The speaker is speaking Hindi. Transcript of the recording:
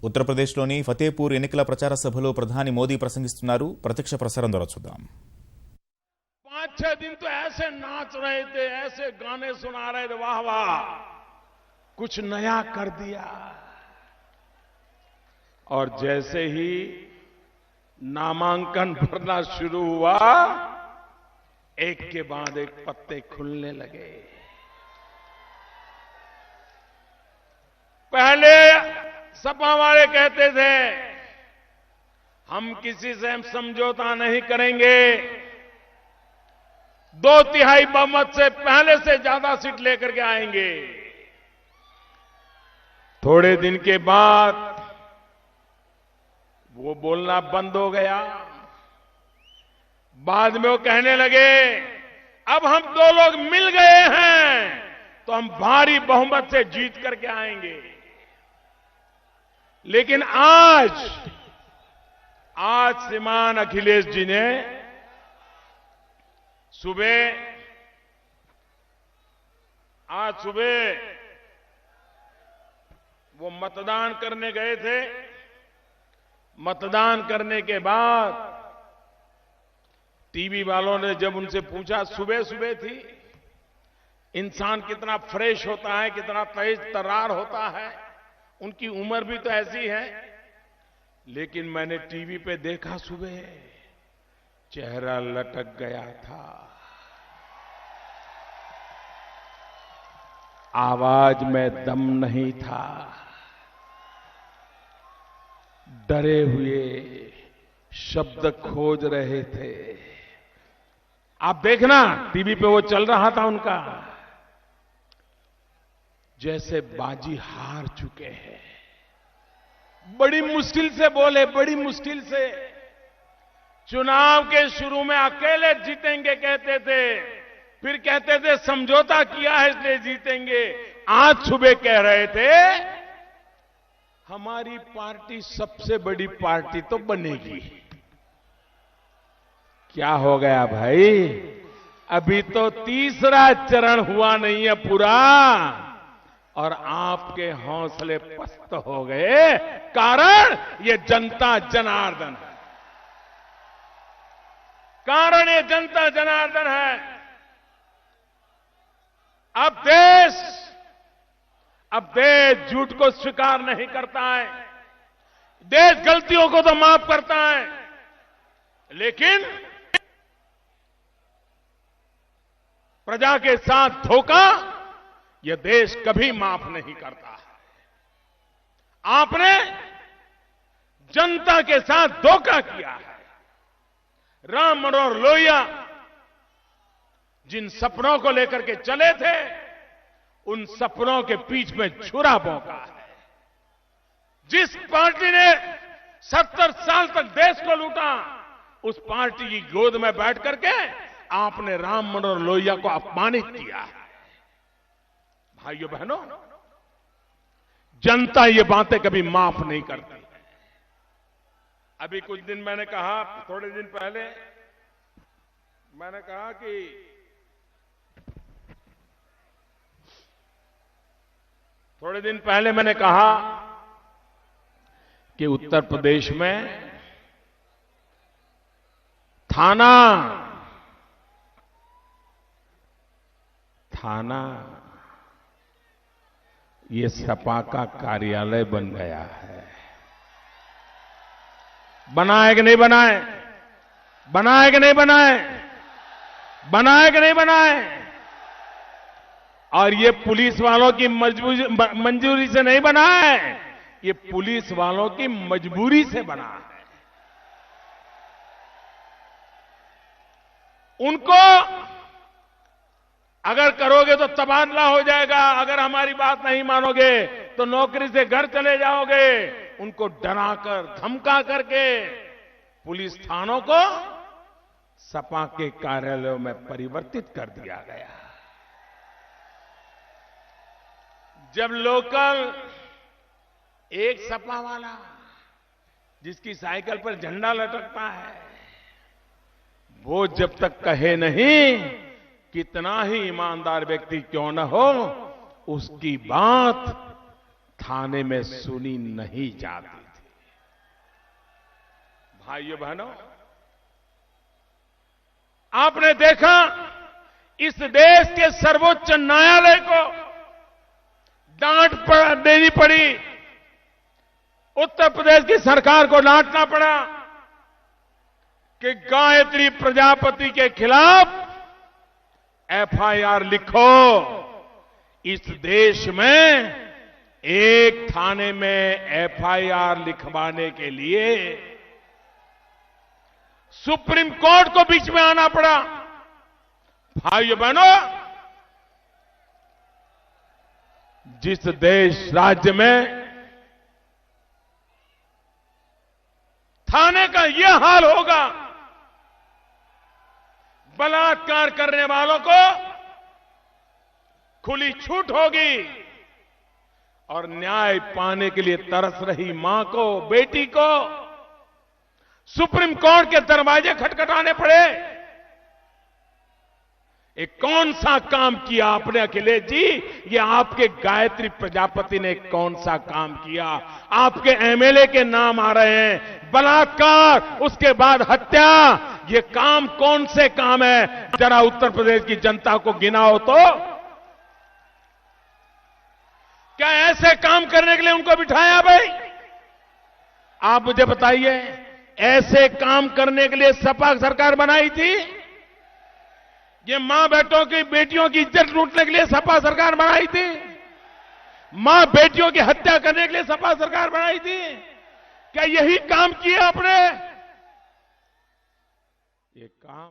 ఉత్తరప్రదేశ్లోని ఫతేపూర్ ఎన్నికల ప్రచార సభలో ప్రధాని మోదీ ప్రసంగిస్తున్నారు. ప్రత్యక్ష ప్రసారం ద్వారా చూద్దాం. 5-6 दिन तो ऐसे नाच रहे थे, ऐसे गाने सुना रहे थे, वाह वाह, कुछ नया कर दिया। और जैसे ही नामांकन भरना शुरू हुआ, एक के बाद एक पत्ते खुलने लगे। पहले सपा वाले कहते थे हम किसी से समझौता नहीं करेंगे, 2/3 बहुमत से पहले से ज्यादा सीट लेकर के आएंगे। थोड़े दिन के बाद वो बोलना बंद हो गया। बाद में वो कहने लगे अब हम 2 लोग मिल गए हैं तो हम भारी बहुमत से जीत करके आएंगे। लेकिन आज श्रीमान अखिलेश जी ने आज सुबह वो मतदान करने गए थे। मतदान करने के बाद टीवी वालों ने जब उनसे पूछा, सुबह सुबह थी, इंसान कितना फ्रेश होता है, कितना तेज तर्रार होता है, उनकी उम्र भी तो ऐसी है। लेकिन मैंने टीवी पे देखा सुबह चेहरा लटक गया था, आवाज में दम नहीं था, डरे हुए शब्द खोज रहे थे। आप देखना टीवी पे वो चल रहा था उनका, जैसे बाजी हार चुके हैं। बड़ी मुश्किल से बोले, बड़ी मुश्किल से। चुनाव के शुरू में अकेले जीतेंगे कहते थे, फिर कहते थे समझौता किया है इसलिए जीतेंगे। आज सुबह कह रहे थे हमारी पार्टी सबसे बड़ी पार्टी तो बनेगी। क्या हो गया भाई, अभी तो तीसरा चरण हुआ नहीं है पूरा और आपके हौसले पस्त हो गए। कारण ये जनता जनार्दन है, कारण ये जनता जनार्दन है। अब देश झूठ को स्वीकार नहीं करता है, देश गलतियों को तो माफ करता है, लेकिन प्रजा के साथ धोखा यह देश कभी माफ नहीं करता है। आपने जनता के साथ धोखा किया है। राम मनोहर लोहिया जिन सपनों को लेकर के चले थे, उन सपनों के बीच में छुरा भोंका है। जिस पार्टी ने 70 साल तक देश को लूटा, उस पार्टी की गोद में बैठ करके आपने राम मनोहर लोहिया को अपमानित किया है। भाइयों बहनों, जनता ये बातें कभी माफ नहीं करती। अभी कुछ दिन मैंने कहा, थोड़े दिन पहले मैंने कहा कि उत्तर प्रदेश में थाना ये सपा का कार्यालय बन गया है। बनाए कि नहीं बनाए, बनाए कि नहीं बनाए, बनाए कि नहीं बनाए। और ये पुलिस वालों की मंजूरी से नहीं बना है, ये पुलिस वालों की मजबूरी से बना है। उनको अगर करोगे तो तबादला हो जाएगा, अगर हमारी बात नहीं मानोगे तो नौकरी से घर चले जाओगे। उनको डराकर धमका करके पुलिस थानों को सपा के कार्यालयों में परिवर्तित कर दिया गया। जब लोकल एक सपा वाला जिसकी साइकिल पर झंडा लटकता है, वो जब तक कहे नहीं, कितना ही ईमानदार व्यक्ति क्यों न हो, उसकी बात थाने में सुनी नहीं जाती थी। भाइयों बहनों, आपने देखा इस देश के सर्वोच्च न्यायालय को डांट देनी पड़ी, उत्तर प्रदेश की सरकार को डांटना पड़ा कि गायत्री प्रजापति के खिलाफ एफआईआर लिखो। इस देश में एक थाने में एफआईआर लिखवाने के लिए सुप्रीम कोर्ट को बीच में आना पड़ा। भाइयों बहनों, जिस देश राज्य में थाने का यह हाल होगा, बलात्कार करने वालों को खुली छूट होगी और न्याय पाने के लिए तरस रही मां को, बेटी को सुप्रीम कोर्ट के दरवाजे खटखटाने पड़े। ये कौन सा काम किया आपने अखिलेश जी? ये आपके गायत्री प्रजापति ने कौन सा काम किया? आपके एमएलए के नाम आ रहे हैं, बलात्कार, उसके बाद हत्या। ये काम कौन से काम है? जरा उत्तर प्रदेश की जनता को गिनाओ तो। क्या ऐसे काम करने के लिए उनको बिठाया भाई? आप मुझे बताइए, ऐसे काम करने के लिए सपा सरकार बनाई थी? ये मां बेटियों की इज्जत लूटने के लिए सपा सरकार बनाई थी? मां बेटियों की हत्या करने के लिए सपा सरकार बनाई थी? क्या यही काम किए आपने? ये काम